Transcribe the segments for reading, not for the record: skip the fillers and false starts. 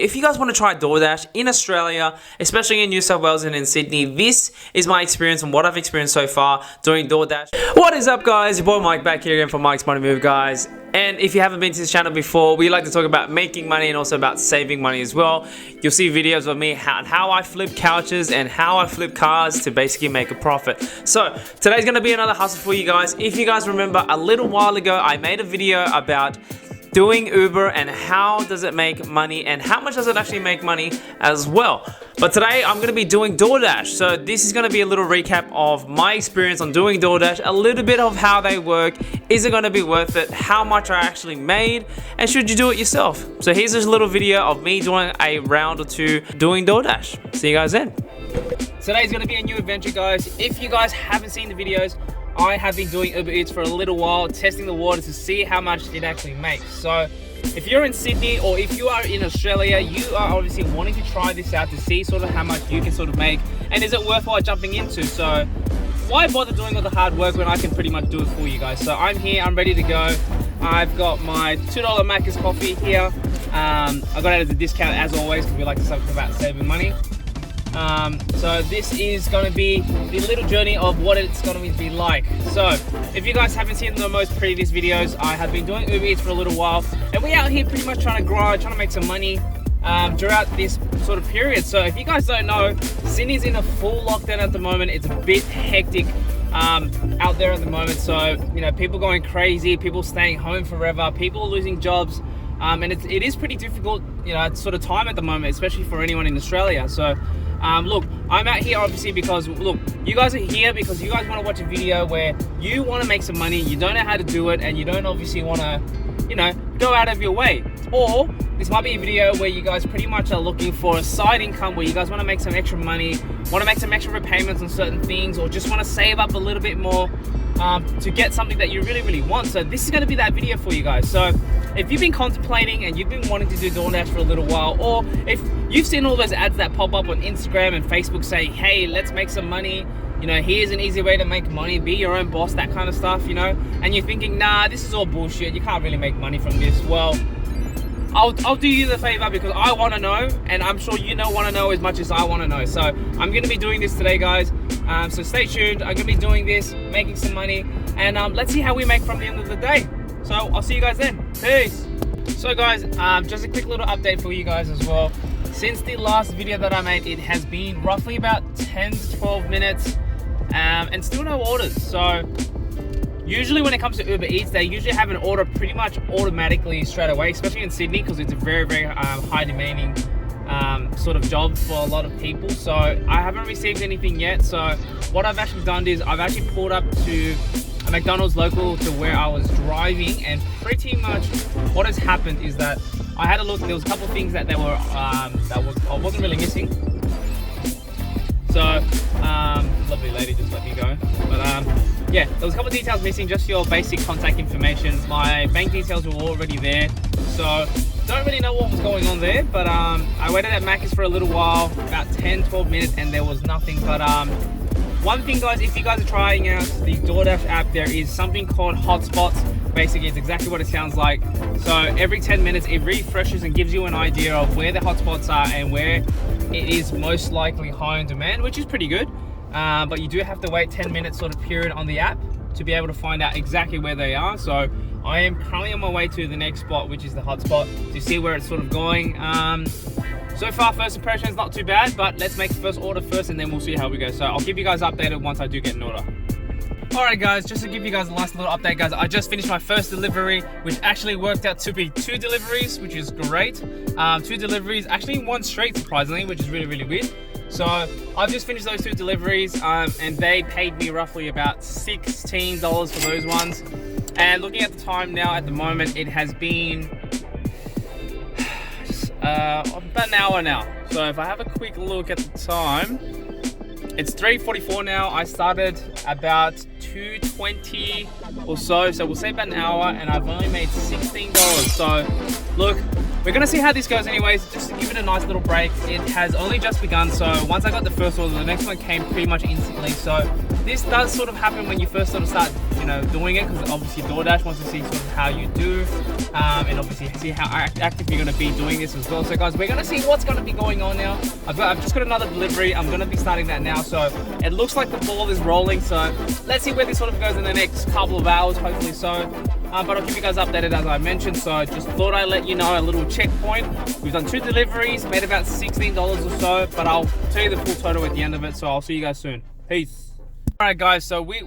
If you guys want to try DoorDash in Australia, especially in New South Wales and in Sydney, this is my experience and what I've experienced so far doing DoorDash. What is up, guys? Your boy Mike back here again from Mike's Money Move, guys. And if you haven't been to this channel before, we like to talk about making money and also about saving money as well. You'll see videos of me how I flip couches and how I flip cars to basically make a profit. So today's going to be another hustle for you guys. If you guys remember, a little while ago, I made a video about doing Uber and how does it make money and how much does it actually make money as well. But today I'm going to be doing DoorDash. So this is going to be a little recap of my experience on doing DoorDash, a little bit of how they work, is it going to be worth it, how much I actually made, and should you do it yourself. So here's this little video of me doing a round or two doing DoorDash. See you guys then. Today's going to be a new adventure, guys. If you guys haven't seen the videos, I have been doing Uber Eats for a little while, testing the water to see how much it actually makes. So if you're in Sydney or if you are in Australia, you are obviously wanting to try this out to see sort of how much you can sort of make and is it worthwhile jumping into. So why bother doing all the hard work when I can pretty much do it for you guys? So I'm here, I'm ready to go. I've got my $2 Macca's coffee here. I got it as a discount as always because we like to talk about saving money. So this is going to be the little journey of what it's going to be like. So if you guys haven't seen the most previous videos, I have been doing Uber Eats for a little while and we're out here pretty much trying to grind, trying to make some money throughout this sort of period. So if you guys don't know, Sydney's in a full lockdown at the moment. It's a bit hectic out there at the moment. So, you know, people going crazy, people staying home forever, people losing jobs. And it is pretty difficult, you know, sort of time at the moment, especially for anyone in Australia. So look, I'm out here obviously because, look, you guys are here because you guys want to watch a video where you want to make some money, you don't know how to do it, and you don't obviously want to, you know, go out of your way. Or this might be a video where you guys pretty much are looking for a side income where you guys want to make some extra money, want to make some extra repayments on certain things, or just want to save up a little bit more to get something that you really, really want. So this is going to be that video for you guys. So if you've been contemplating and you've been wanting to do DoorDash for a little while, or if you've seen all those ads that pop up on Instagram and Facebook saying, hey, let's make some money, you know, here's an easy way to make money, be your own boss, that kind of stuff, you know, and you're thinking, nah, this is all bullshit, you can't really make money from this. Well, I'll do you the favor because I want to know, and I'm sure you want to know as much as I want to know. So I'm going to be doing this today, guys. So stay tuned. I'm going to be doing this, making some money, and let's see how we make from the end of the day. So I'll see you guys then. Peace. So guys, just a quick little update for you guys as well. Since the last video that I made, it has been roughly about 10 to 12 minutes and still no orders. So usually when it comes to Uber Eats, they usually have an order pretty much automatically straight away, especially in Sydney because it's a very, very high demanding sort of job for a lot of people. So I haven't received anything yet. So what I've actually done is I've actually pulled up to a McDonald's local to where I was driving, and pretty much what has happened is that I had a look. There was a couple of things that they were I wasn't really missing. So lovely lady just let me go, but yeah, there was a couple of details missing, just your basic contact information. My bank details were already there, so don't really know what was going on there. But I waited at Macca's for a little while, about 10-12 minutes, and there was nothing. But one thing, guys, if you guys are trying out the DoorDash app, there is something called hotspots. Basically, it's exactly what it sounds like. So every 10 minutes, it refreshes and gives you an idea of where the hotspots are and where it is most likely high in demand, which is pretty good. But you do have to wait 10 minutes sort of period on the app to be able to find out exactly where they are. So I am currently on my way to the next spot, which is the hotspot, to see where it's sort of going. So far, first impression is not too bad, but let's make the first order first and then we'll see how we go. So I'll keep you guys updated once I do get an order. Alright guys, just to give you guys a last little update, guys, I just finished my first delivery, which actually worked out to be 2 deliveries, which is great. 2 deliveries, actually 1 straight, surprisingly, which is really, really weird. So I've just finished those 2 deliveries and they paid me roughly about $16 for those ones. And looking at the time now, at the moment, it has been about an hour now. So if I have a quick look at the time, it's 3:44 now. I started about 2:20 or so we'll say about an hour, and I've only made $16. So look, we're gonna see how this goes anyways, just to give it a nice little break. It has only just begun, so once I got the first order, the next one came pretty much instantly. So this does sort of happen when you first sort of start, you know, doing it, because obviously DoorDash wants to see sort of how you do, and obviously see how active you're gonna be doing this as well. So guys, we're gonna see what's gonna be going on now. I've just got another delivery. I'm gonna be starting that now, so it looks like the ball is rolling. So let's see where this sort of goes in the next couple of hours, hopefully so. But I'll keep you guys updated as I mentioned. So just thought I'd let you know a little checkpoint. We've done 2 deliveries, made about $16 or so, but I'll tell you the full total at the end of it. So I'll see you guys soon. Peace. All right, guys. So okay.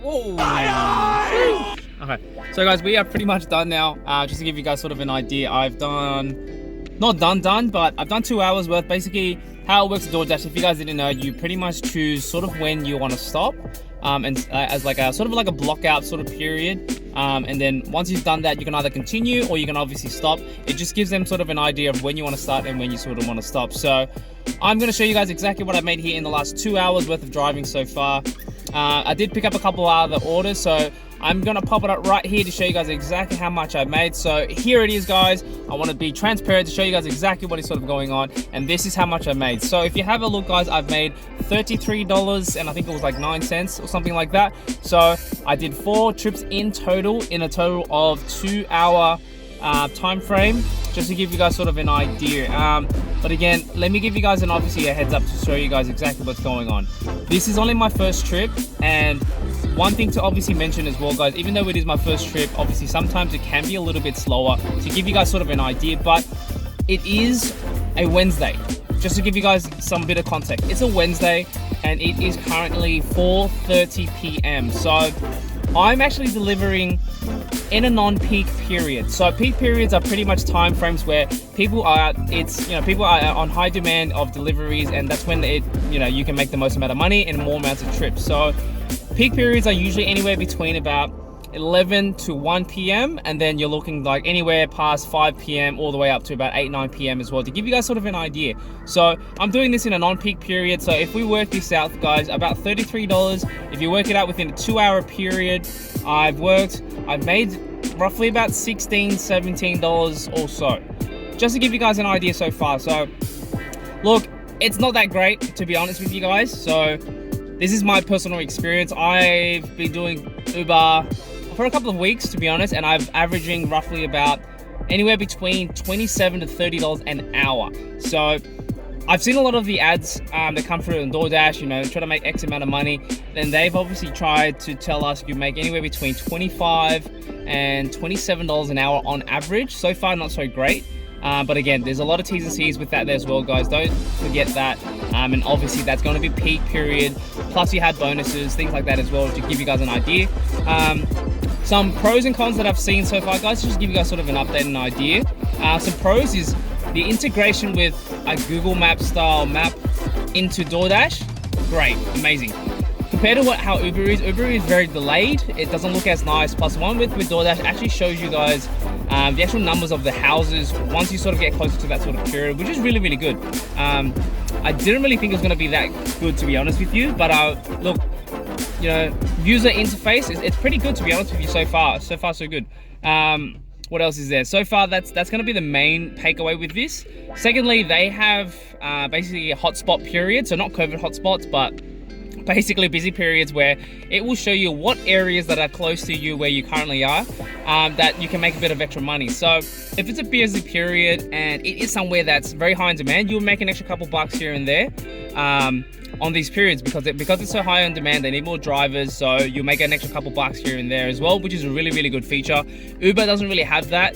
So guys, we are pretty much done now. Just to give you guys sort of an idea, I've done, not done, but I've done 2 hours worth. Basically, how it works at DoorDash, if you guys didn't know, you pretty much choose sort of when you want to stop. As like a sort of like a block out sort of period, and then once you've done that, you can either continue or you can obviously stop. It just gives them sort of an idea of when you want to start and when you sort of want to stop. So I'm going to show you guys exactly what I made here in the last 2 hours worth of driving so far. I did pick up a couple of other orders, so I'm going to pop it up right here to show you guys exactly how much I made. So here it is, guys. I want to be transparent to show you guys exactly what is sort of going on, and this is how much I made. So if you have a look, guys, I've made $33 and I think it was like 9 cents or something like that. So I did 4 trips in a total of 2 hour time frame, just to give you guys sort of an idea. But again, let me give you guys obviously a heads up to show you guys exactly what's going on. This is only my first trip, and one thing to obviously mention as well, guys, even though it is my first trip, obviously sometimes it can be a little bit slower, to give you guys sort of an idea. But it is a Wednesday, just to give you guys some bit of context. It's a Wednesday and it is currently 4:30 p.m. So I'm actually delivering in a non-peak period. So peak periods are pretty much time frames where people are on high demand of deliveries, and that's when you can make the most amount of money and more amounts of trips. So peak periods are usually anywhere between about 11 to 1 p.m. and then you're looking like anywhere past 5 p.m. all the way up to about 8-9 p.m. as well, to give you guys sort of an idea. So I'm doing this in a non-peak period. So if we work this out, guys, about $33. If you work it out within a 2 hour period, I've made roughly about $16-17 or so, just to give you guys an idea so far. So look, it's not that great, to be honest with you guys. So this is my personal experience. I've been doing Uber for a couple of weeks, to be honest, and I'm averaging roughly about anywhere between $27 to $30 an hour. So I've seen a lot of the ads that come through on DoorDash, try to make X amount of money. Then they've obviously tried to tell us you make anywhere between $25 and $27 an hour on average. So far, not so great. But again, there's a lot of T's and C's with that there as well, guys. Don't forget that. And obviously that's going to be peak period. Plus you had bonuses, things like that as well, to give you guys an idea. Some pros and cons that I've seen so far, guys, just to give you guys sort of an update and idea. Some pros is the integration with a Google Maps style map into DoorDash. Great, amazing. Compared to how Uber is very delayed. It doesn't look as nice. Plus one with DoorDash actually shows you guys the actual numbers of the houses once you sort of get closer to that sort of period, which is really, really good. I didn't really think it was going to be that good, to be honest with you, but look, user interface, it's pretty good, to be honest with you, so far so good. What else is there? So far, that's going to be the main takeaway with this. Secondly, they have basically a hotspot period, so not COVID hotspots, but basically busy periods where it will show you what areas that are close to you where you currently are, that you can make a bit of extra money. So if it's a busy period and it is somewhere that's very high in demand, you'll make an extra couple bucks here and there on these periods, because it's so high on demand. They need more drivers, so you'll make an extra couple bucks here and there as well, which is a really, really good feature. Uber doesn't really have that,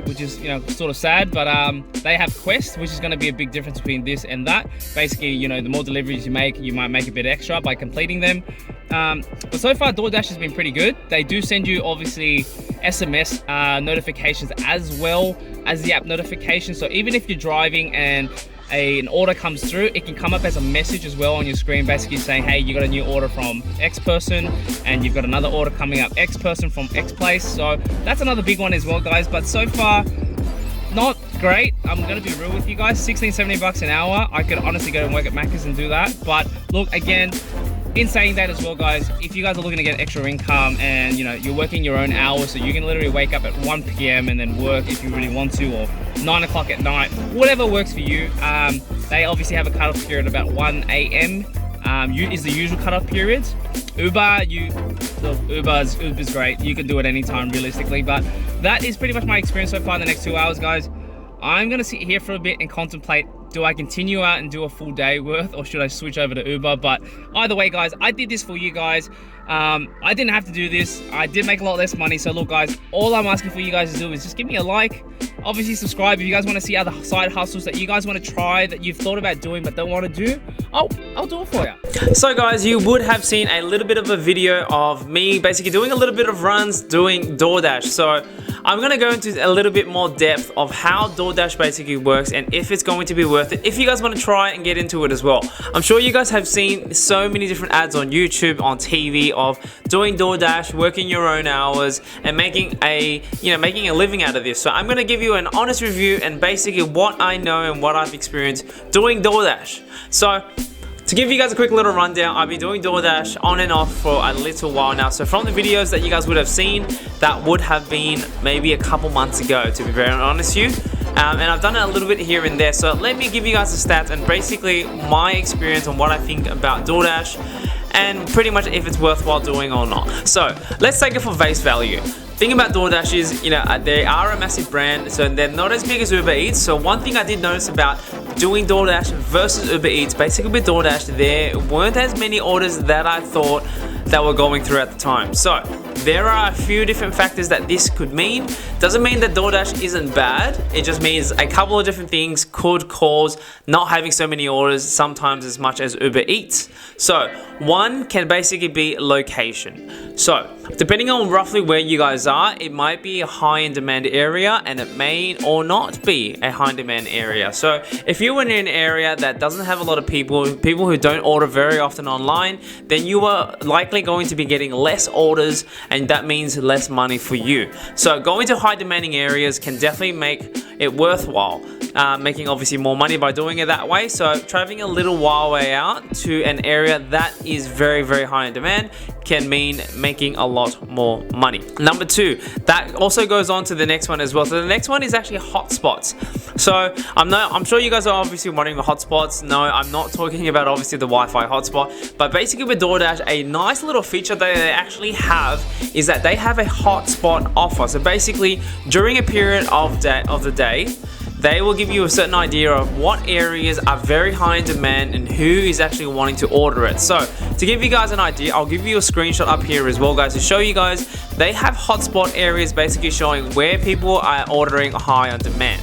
which is sort of sad, but they have Quest, which is going to be a big difference between this and that. Basically, the more deliveries you make, you might make a bit extra by completing them. But so far, DoorDash has been pretty good. They do send you obviously SMS notifications as well as the app notification. So even if you're driving and an order comes through, it can come up as a message as well on your screen, basically saying, hey, you got a new order from X person, and you've got another order coming up, X person from X place. So that's another big one as well, guys. But so far, not great. I'm gonna be real with you guys. $16-17 an hour. I could honestly go and work at Macca's and do that. But look, again, in saying that as well, guys, if you guys are looking to get extra income and you're working your own hours, so you can literally wake up at 1 p.m. and then work if you really want to, or 9 o'clock at night, whatever works for you. They obviously have a cutoff period about 1 a.m. Is the usual cutoff period. Uber's great. You can do it anytime realistically, but that is pretty much my experience so far in the next 2 hours, guys. I'm gonna sit here for a bit and contemplate, do I continue out and do a full day worth, or should I switch over to Uber? But either way, guys, I did this for you guys. I didn't have to do this. I did make a lot less money. So look, guys, all I'm asking for you guys to do is just give me a like. Obviously subscribe if you guys want to see other side hustles that you guys want to try, that you've thought about doing but don't want to do. I'll do it for you. So guys, you would have seen a little bit of a video of me basically doing a little bit of runs doing DoorDash. So I'm going to go into a little bit more depth of how DoorDash basically works and if it's going to be worth it, if you guys want to try and get into it as well. I'm sure you guys have seen so many different ads on YouTube, on TV, of doing DoorDash, working your own hours, and making a living out of this. So I'm going to give you an honest review and basically what I know and what I've experienced doing DoorDash. So to give you guys a quick little rundown, I've been doing DoorDash on and off for a little while now. So from the videos that you guys would have seen, that would have been maybe a couple months ago, to be very honest with you. And I've done it a little bit here and there. So let me give you guys the stats and basically my experience on what I think about DoorDash and pretty much if it's worthwhile doing or not. So let's take it for face value. Thing about DoorDash is, they are a massive brand, so they're not as big as Uber Eats. So one thing I did notice about doing DoorDash versus Uber Eats, basically with DoorDash, there weren't as many orders that I thought that were going through at the time. So there are a few different factors that this could mean. Doesn't mean that DoorDash isn't bad. It just means a couple of different things could cause not having so many orders, sometimes as much as Uber Eats. So one can basically be location. So depending on roughly where you guys are, it might be a high in demand area and it may or not be a high in demand area. So if you're in an area that doesn't have a lot of people who don't order very often online, then you are likely going to be getting less orders, and that means less money for you. So going to high demanding areas can definitely make it worthwhile, making obviously more money by doing it that way. So traveling a little while way out to an area that is very, very high in demand can mean making a lot more money. Number two, that also goes on to the next one as well. So the next one is actually hotspots. So I'm sure you guys are obviously wondering the hotspots. No, I'm not talking about obviously the Wi-Fi hotspot, but basically with DoorDash, a nice little feature that they actually have is that they have a hotspot offer. So basically during a period of the day, they will give you a certain idea of what areas are very high in demand and who is actually wanting to order it. So to give you guys an idea, I'll give you a screenshot up here as well, guys, to show you guys. They have hotspot areas basically showing where people are ordering high on demand.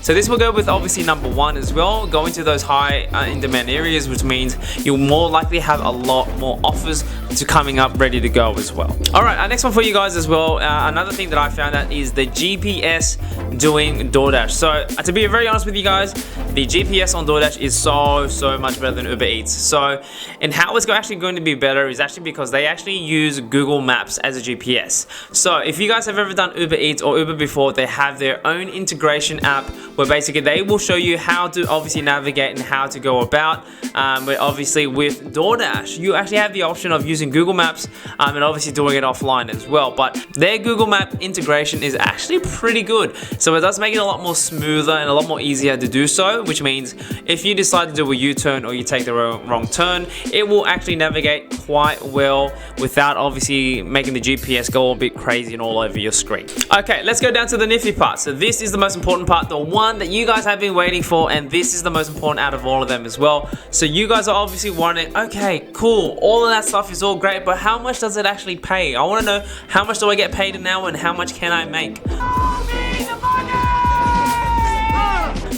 So this will go with obviously number one as well, going to those high in demand areas, which means you'll more likely have a lot more offers to coming up ready to go as well. All right, our next one for you guys as well. Another thing that I found out is the GPS doing DoorDash. So to be very honest with you guys, the GPS on DoorDash is so much better than Uber Eats. So, and how it's actually going to be better is actually because they actually use Google Maps as a GPS. So if you guys have ever done Uber Eats or Uber before, they have their own integration app where basically they will show you how to obviously navigate and how to go about. But obviously with DoorDash, you actually have the option of using Google Maps and obviously doing it offline as well. But their Google Map integration is actually pretty good. So it does make it a lot more smoother and a lot more easier to do so, which means if you decide to do a U-turn or you take the wrong turn, it will actually navigate quite well without obviously making the GPS go a bit crazy and all over your screen. Okay, let's go down to the nifty part. So this is the most important part, the one that you guys have been waiting for, and this is the most important out of all of them as well. So you guys are obviously wondering, okay, cool, all of that stuff is all great, but how much does it actually pay? I want to know, how much do I get paid an hour and how much can I make?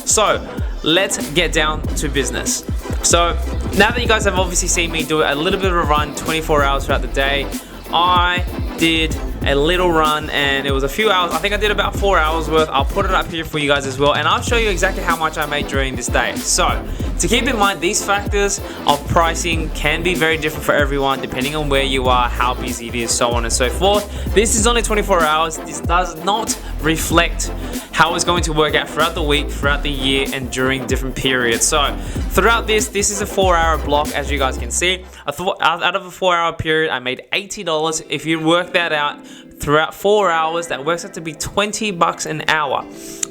So let's get down to business. So now that you guys have obviously seen me do a little bit of a run 24 hours throughout the day, I did a little run and it was a few hours. I think I did about 4 hours worth. I'll put it up here for you guys as well, and I'll show you exactly how much I made during this day. So to keep in mind, these factors of pricing can be very different for everyone depending on where you are, how busy it is, so on and so forth. This is only 24 hours. This does not reflect how it's going to work out throughout the week, throughout the year, and during different periods. So throughout this is a 4-hour block, as you guys can see. Out of a 4-hour period, I made $80. If you work that out throughout 4 hours, that works out to be $20 an hour.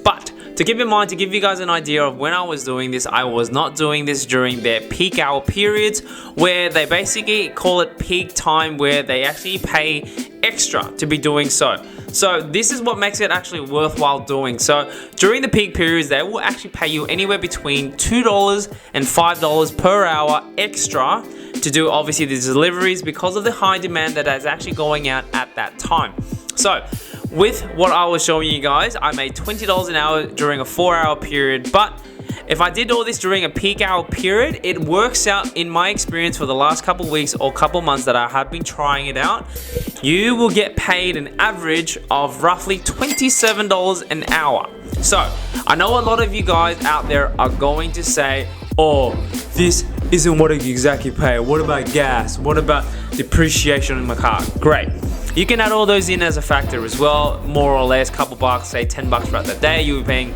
But to keep in mind, to give you guys an idea of when I was doing this, I was not doing this during their peak hour periods, where they basically call it peak time, where they actually pay extra to be doing so. So this is what makes it actually worthwhile doing. So during the peak periods, they will actually pay you anywhere between $2 and $5 per hour extra to do obviously the deliveries, because of the high demand that is actually going out at that time. So with what I was showing you guys, I made $20 an hour during a 4-hour period, but if I did all this during a peak hour period, it works out, in my experience for the last couple weeks or couple months that I have been trying it out, you will get paid an average of roughly $27 an hour. So I know a lot of you guys out there are going to say, oh, this isn't what I exactly pay. What about gas? What about depreciation in my car? Great. You can add all those in as a factor as well, more or less, couple bucks, say $10 throughout the day. You'll be paying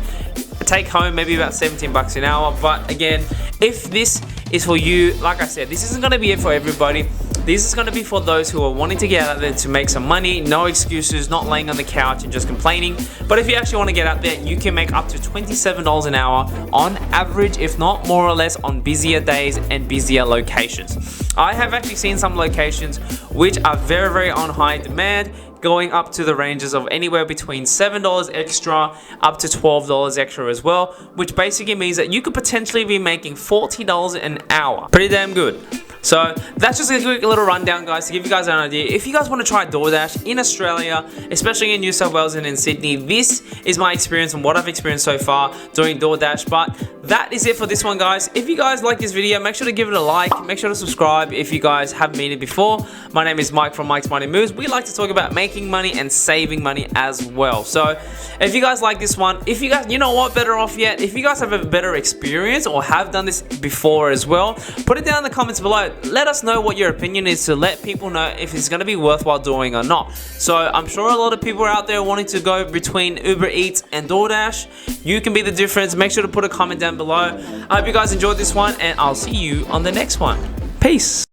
take home maybe about $17 an hour. But again, if this is for you, like I said, this isn't going to be it for everybody. This is going to be for those who are wanting to get out there to make some money. No excuses, not laying on the couch and just complaining. But if you actually want to get out there, you can make up to $27 an hour on average, if not more or less, on busier days and busier locations. I have actually seen some locations which are very, very on high demand, going up to the ranges of anywhere between $7 extra up to $12 extra as well, which basically means that you could potentially be making $40 an hour. Pretty damn good. So that's just a quick little rundown, guys, to give you guys an idea. If you guys want to try DoorDash in Australia, especially in New South Wales and in Sydney, this is my experience and what I've experienced so far doing DoorDash. But that is it for this one, guys. If you guys like this video, make sure to give it a like. Make sure to subscribe if you guys haven't made it before. My name is Mike from Mike's Money Moves. We like to talk about making money and saving money as well. So if you guys like this one, if you guys, you know what, better off yet, if you guys have a better experience or have done this before as well, put it down in the comments below. Let us know what your opinion is, to let people know if it's going to be worthwhile doing or not. So I'm sure a lot of people are out there wanting to go between Uber Eats and DoorDash. You can be the difference. Make sure to put a comment down below. I hope you guys enjoyed this one, and I'll see you on the next one. Peace.